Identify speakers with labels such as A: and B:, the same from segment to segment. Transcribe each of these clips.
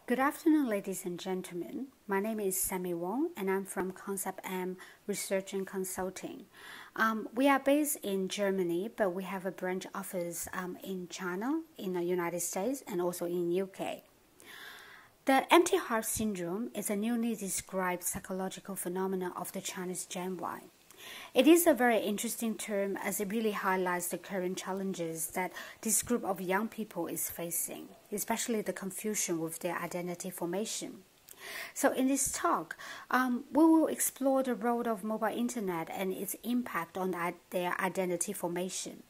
A: Good afternoon, ladies and gentlemen. My name is Sammy Wong, and I'm from Concept M Research and Consulting. We are based in Germany, but we have a branch office in China, in the United States, and also in UK. The empty heart syndrome is a newly described psychological phenomenon of the Chinese Gen Y. It is a very interesting term as it really highlights the current challenges that this group of young people is facing, especially the confusion with their identity formation. So in this talk, we will explore the role of mobile internet and its impact on their identity formation.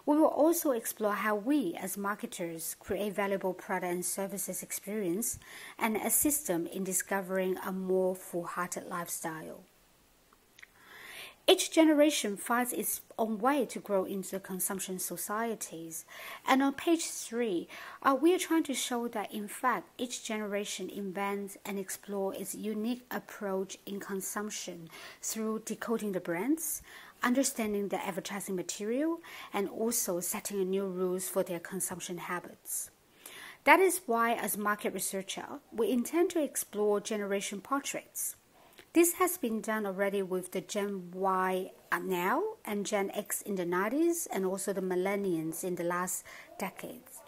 A: We will also explore how we, as marketers, create valuable product and services experience and assist them in discovering a more full-hearted lifestyle. Each generation finds its own way to grow into consumption societies. And on page 3, we are trying to show that, in fact, each generation invents and explores its unique approach in consumption through decoding the brands, understanding the advertising material, and also setting new rules for their consumption habits. That is why, as market researcher, we intend to explore generation portraits. This has been done already with the Gen Y now and Gen X in the 90s and also the millennials in the last decades.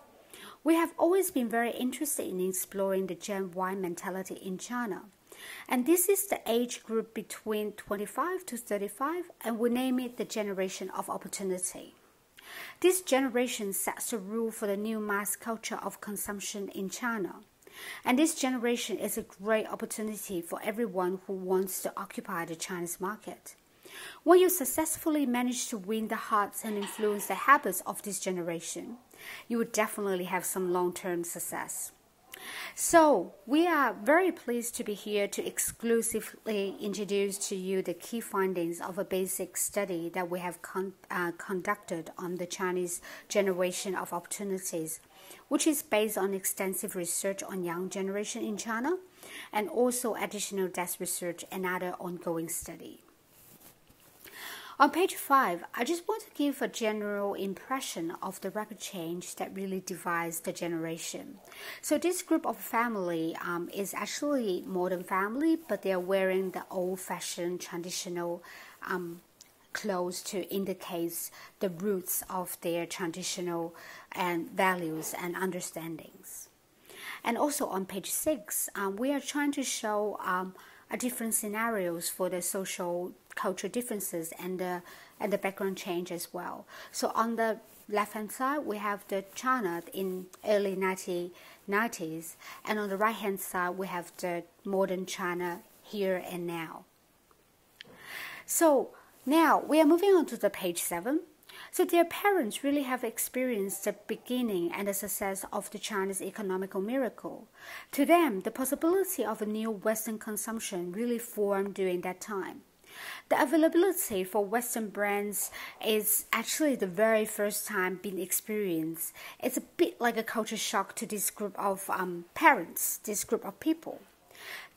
A: We have always been very interested in exploring the Gen Y mentality in China. And this is the age group between 25 to 35, and we name it the generation of opportunity. This generation sets the rule for the new mass culture of consumption in China. And this generation is a great opportunity for everyone who wants to occupy the Chinese market. When you successfully manage to win the hearts and influence the habits of this generation, you will definitely have some long-term success. So, we are very pleased to be here to exclusively introduce to you the key findings of a basic study that we have conducted on the Chinese generation of opportunities, which is based on extensive research on young generation in China and also additional desk research and other ongoing study. On page 5, I just want to give a general impression of the rapid change that really divides the generation. So this group of family is actually modern family, but they are wearing the old-fashioned traditional clothes to indicate the roots of their traditional and values and understandings. And also on page 6, we are trying to show different scenarios for the social cultural differences and the background change as well. So on the left-hand side, we have the China in early 1990s, and on the right-hand side, we have the modern China here and now. So now we are moving on to the page 7. So their parents really have experienced the beginning and the success of the Chinese economical miracle. To them, the possibility of a new Western consumption really formed during that time. The availability for Western brands is actually the very first time being experienced. It's a bit like a culture shock to this group of parents, this group of people.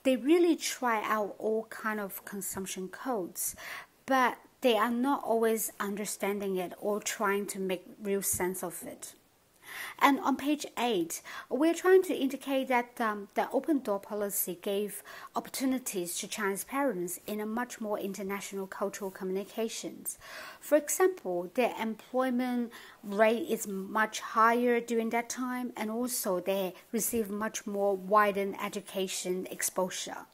A: They really try out all kind of consumption codes, but they are not always understanding it or trying to make real sense of it. And on page 8, we're trying to indicate that the open door policy gave opportunities to Chinese parents in a much more international cultural communications. For example, their employment rate is much higher during that time, and also they receive much more widened education exposure.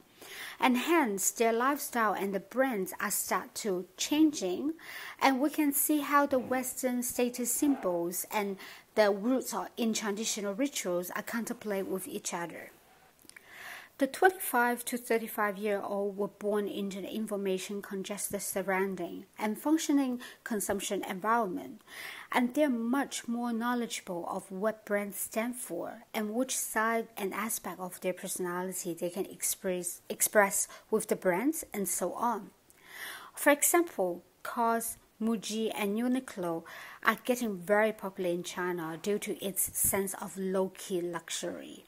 A: And hence, their lifestyle and the brands are start to changing, and we can see how the Western status symbols and the roots in traditional rituals are contemplated with each other. The 25 to 35-year-old were born into the information congested surrounding and functioning consumption environment, and they're much more knowledgeable of what brands stand for and which side and aspect of their personality they can express with the brands and so on. For example, COS, Muji, and Uniqlo are getting very popular in China due to its sense of low-key luxury.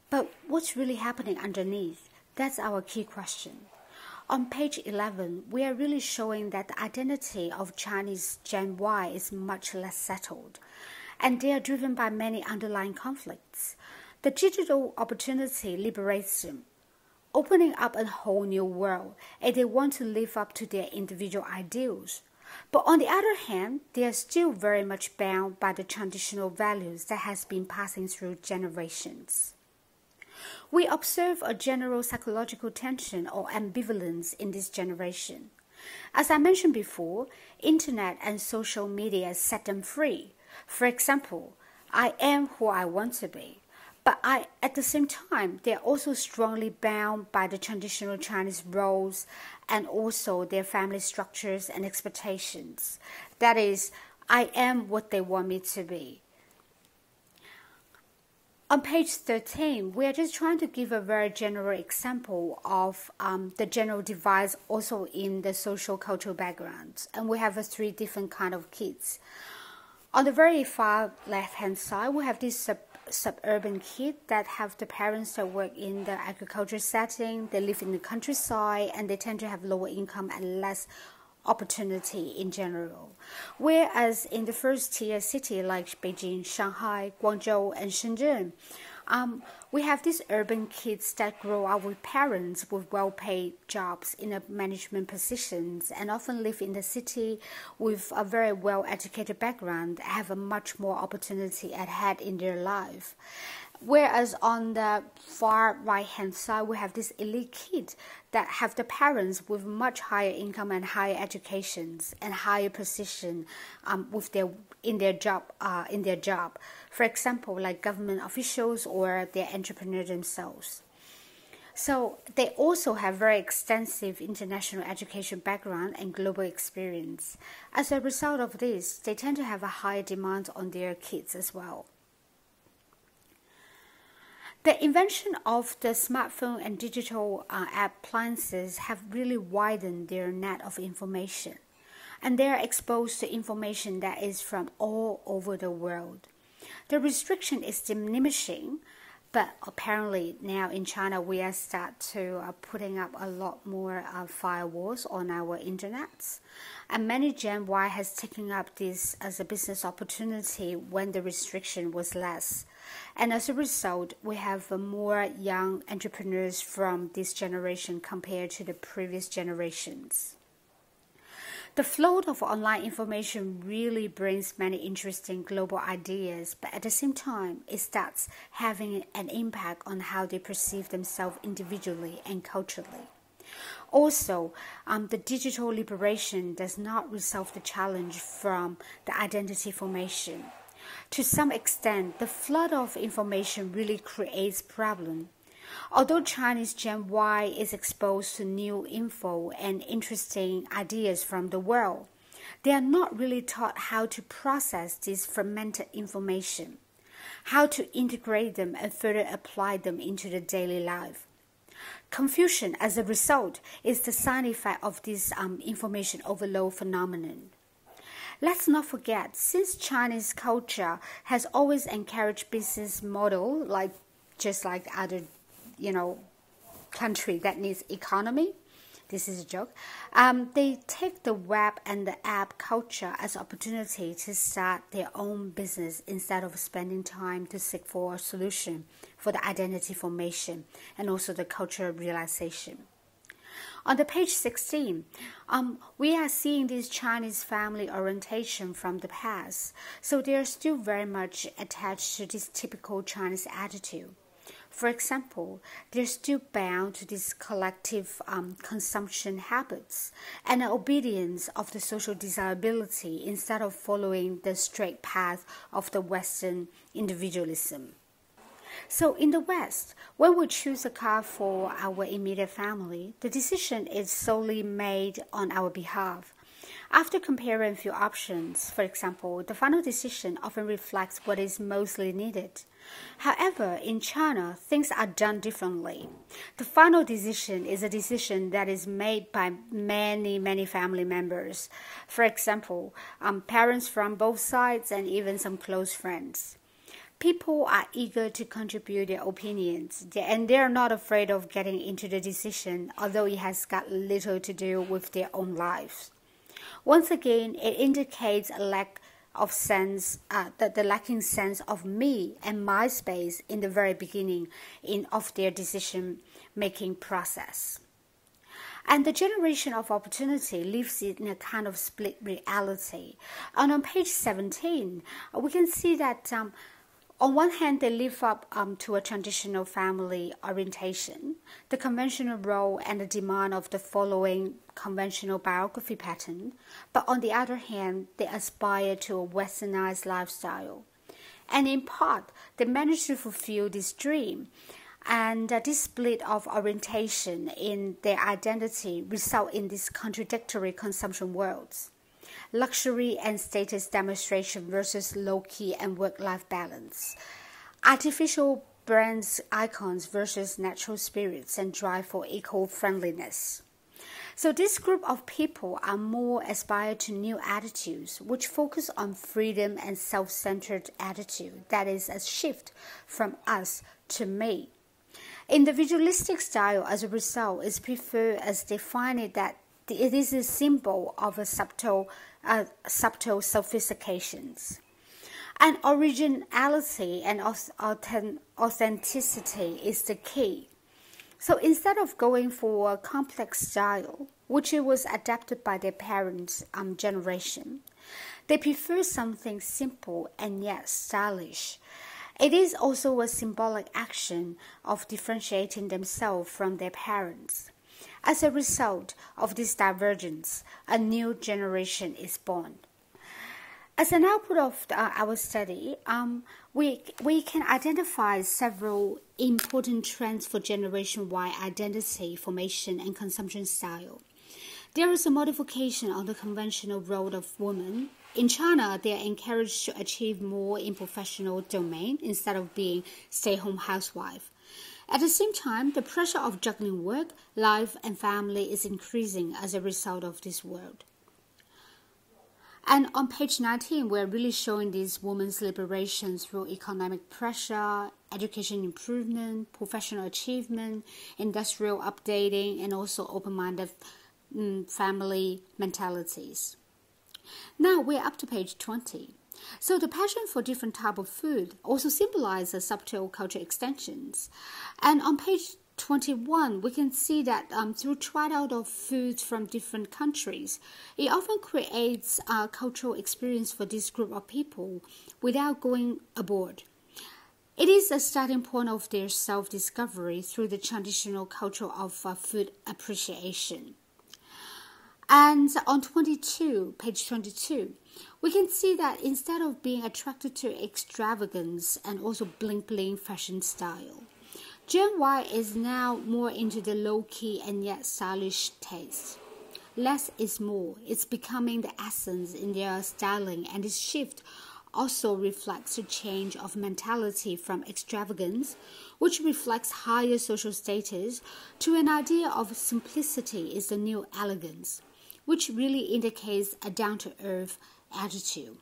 A: But what's really happening underneath? That's our key question. On page 11, we are really showing that the identity of Chinese Gen Y is much less settled, and they are driven by many underlying conflicts. The digital opportunity liberates them, opening up a whole new world, and they want to live up to their individual ideals. But on the other hand, they are still very much bound by the traditional values that has been passing through generations. We observe a general psychological tension or ambivalence in this generation. As I mentioned before, internet and social media set them free. For example, I am who I want to be. But at the same time, they are also strongly bound by the traditional Chinese roles and also their family structures and expectations. That is, I am what they want me to be. On page 13, we are just trying to give a very general example of the general divides also in the social cultural backgrounds. And we have three different kind of kids. On the very far left-hand side, we have this suburban kid that have the parents that work in the agriculture setting. They live in the countryside and they tend to have lower income and less opportunity in general. Whereas in the first tier city like Beijing, Shanghai, Guangzhou, and Shenzhen, we have these urban kids that grow up with parents with well-paid jobs in a management positions and often live in the city with a very well-educated background, have a much more opportunity ahead in their life. Whereas on the far right-hand side, we have this elite kid that have the parents with much higher income and higher educations and higher position in their job. For example, like government officials or their entrepreneurs themselves. So they also have very extensive international education background and global experience. As a result of this, they tend to have a higher demand on their kids as well. The invention of the smartphone and digital appliances have really widened their net of information, and they are exposed to information that is from all over the world. The restriction is diminishing, but apparently now in China we are start to putting up a lot more firewalls on our internets, and many Gen Y has taken up this as a business opportunity when the restriction was less. And as a result, we have more young entrepreneurs from this generation compared to the previous generations. The flow of online information really brings many interesting global ideas, but at the same time, it starts having an impact on how they perceive themselves individually and culturally. Also, the digital liberation does not resolve the challenge from the identity formation. To some extent, the flood of information really creates problems. Although Chinese Gen Y is exposed to new info and interesting ideas from the world, they are not really taught how to process this fermented information, how to integrate them and further apply them into the daily life. Confusion, as a result, is the side effect of this information overload phenomenon. Let's not forget, since Chinese culture has always encouraged business model just like other, country that needs economy. This is a joke. They take the web and the app culture as an opportunity to start their own business instead of spending time to seek for a solution for the identity formation and also the cultural realization. On the page 16, we are seeing this Chinese family orientation from the past, so they are still very much attached to this typical Chinese attitude. For example, they're still bound to these collective consumption habits and the obedience of the social desirability instead of following the straight path of the Western individualism. So in the West, when we choose a car for our immediate family, the decision is solely made on our behalf. After comparing a few options, for example, the final decision often reflects what is mostly needed. However, in China, things are done differently. The final decision is a decision that is made by many family members. For example, parents from both sides and even some close friends. People are eager to contribute their opinions, and they are not afraid of getting into the decision, although it has got little to do with their own lives. Once again, it indicates a lack of sense, the lacking sense of me and my space in the very beginning of their decision-making process. And the generation of opportunity lives in a kind of split reality. And on page 17, we can see that on one hand, they live up to a traditional family orientation, the conventional role and the demand of the following conventional biography pattern. But on the other hand, they aspire to a westernized lifestyle. And in part, they manage to fulfill this dream. And this split of orientation in their identity result in these contradictory consumption worlds. Luxury and status demonstration versus low-key and work-life balance. Artificial brands icons versus natural spirits and drive for eco-friendliness. So this group of people are more aspire to new attitudes, which focus on freedom and self-centered attitude. That is a shift from us to me. Individualistic style, as a result, is preferred as they find it that it is a symbol of a subtle sophistications. And originality and authenticity is the key. So instead of going for a complex style, which it was adapted by their parents' generation, they prefer something simple and yet stylish. It is also a symbolic action of differentiating themselves from their parents. As a result of this divergence, a new generation is born. As an output of our study, we can identify several important trends for Generation Y identity formation and consumption style. There is a modification on the conventional role of women. In China, they are encouraged to achieve more in professional domain instead of being stay-home housewife. At the same time, the pressure of juggling work, life, and family is increasing as a result of this world. And on page 19, we're really showing these women's liberation through economic pressure, education improvement, professional achievement, industrial updating, and also open-minded family mentalities. Now we're up to page 20. So the passion for different type of food also symbolizes subtle cultural extensions. And on page 21, we can see that through trial out of foods from different countries, it often creates a cultural experience for this group of people without going abroad. It is a starting point of their self-discovery through the traditional culture of food appreciation. And on page 22, we can see that instead of being attracted to extravagance and also bling-bling fashion style, Gen Y is now more into the low-key and yet stylish taste. Less is more. It's becoming the essence in their styling, and this shift also reflects a change of mentality from extravagance, which reflects higher social status, to an idea of simplicity is the new elegance, which really indicates a down-to-earth attitude.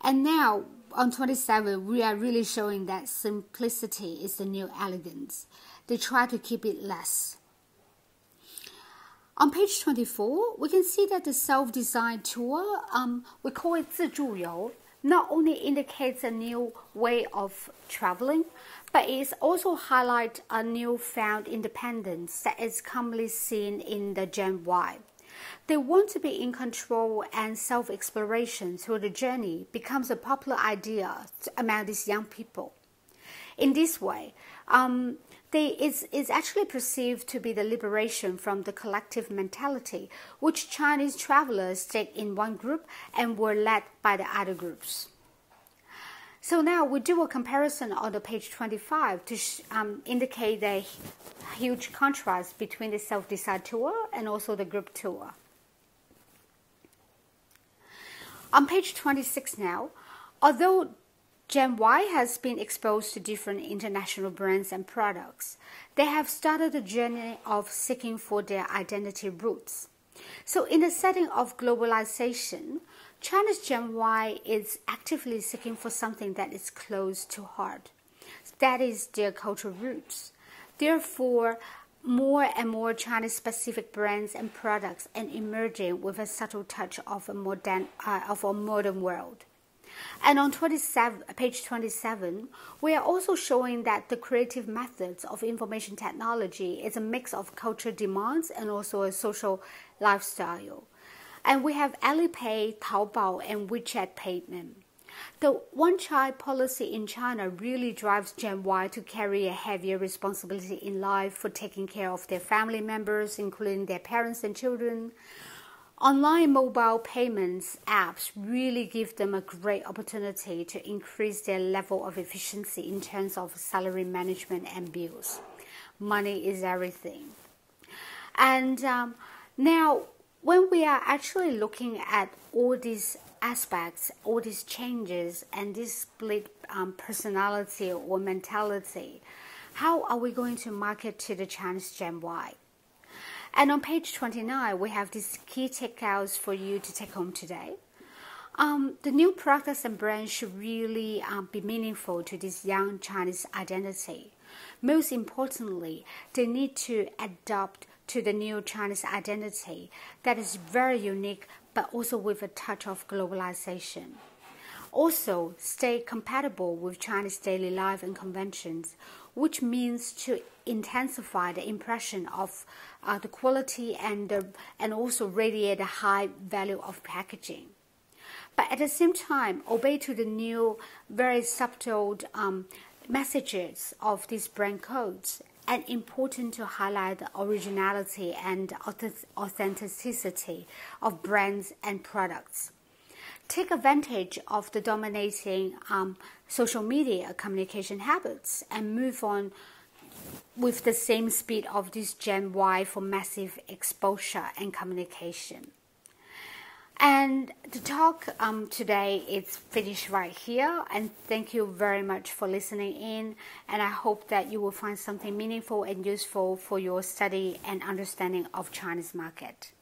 A: And now, on 27, we are really showing that simplicity is the new elegance. They try to keep it less. On page 24, we can see that the self-designed tour, we call it 自助游, not only indicates a new way of traveling, but it also highlights a newfound independence that is commonly seen in the Gen Y. They want to be in control, and self-exploration through the journey becomes a popular idea among these young people. In this way, it's actually perceived to be the liberation from the collective mentality, which Chinese travelers take in one group and were led by the other groups. So now we do a comparison on the page 25 to indicate the huge contrast between the self-designed tour and also the group tour. On page 26 now, although Gen Y has been exposed to different international brands and products, they have started a journey of seeking for their identity roots. So in the setting of globalization, China's Gen Y is actively seeking for something that is close to heart. That is their cultural roots. Therefore, more and more Chinese-specific brands and products and emerging with a subtle touch of a modern world. And on page 27, we are also showing that the creative methods of information technology is a mix of cultural demands and also a social lifestyle. And we have Alipay, Taobao, and WeChat payment. The one-child policy in China really drives Gen Y to carry a heavier responsibility in life for taking care of their family members, including their parents and children. Online mobile payments apps really give them a great opportunity to increase their level of efficiency in terms of salary management and bills. Money is everything. And now, when we are actually looking at all these aspects, all these changes, and this split personality or mentality, how are we going to market to the Chinese Gen Y? And on page 29, we have these key takeouts for you to take home today. The new products and brands should really be meaningful to this young Chinese identity. Most importantly, they need to adapt to the new Chinese identity that is very unique, but also with a touch of globalization. Also, stay compatible with Chinese daily life and conventions, which means to intensify the impression of the quality and also radiate a high value of packaging. But at the same time, obey to the new, very subtle messages of these brand codes, and important to highlight the originality and authenticity of brands and products. Take advantage of the dominating social media communication habits and move on with the same speed of this Gen Y for massive exposure and communication. And the talk today is finished right here, and thank you very much for listening in, and I hope that you will find something meaningful and useful for your study and understanding of Chinese market.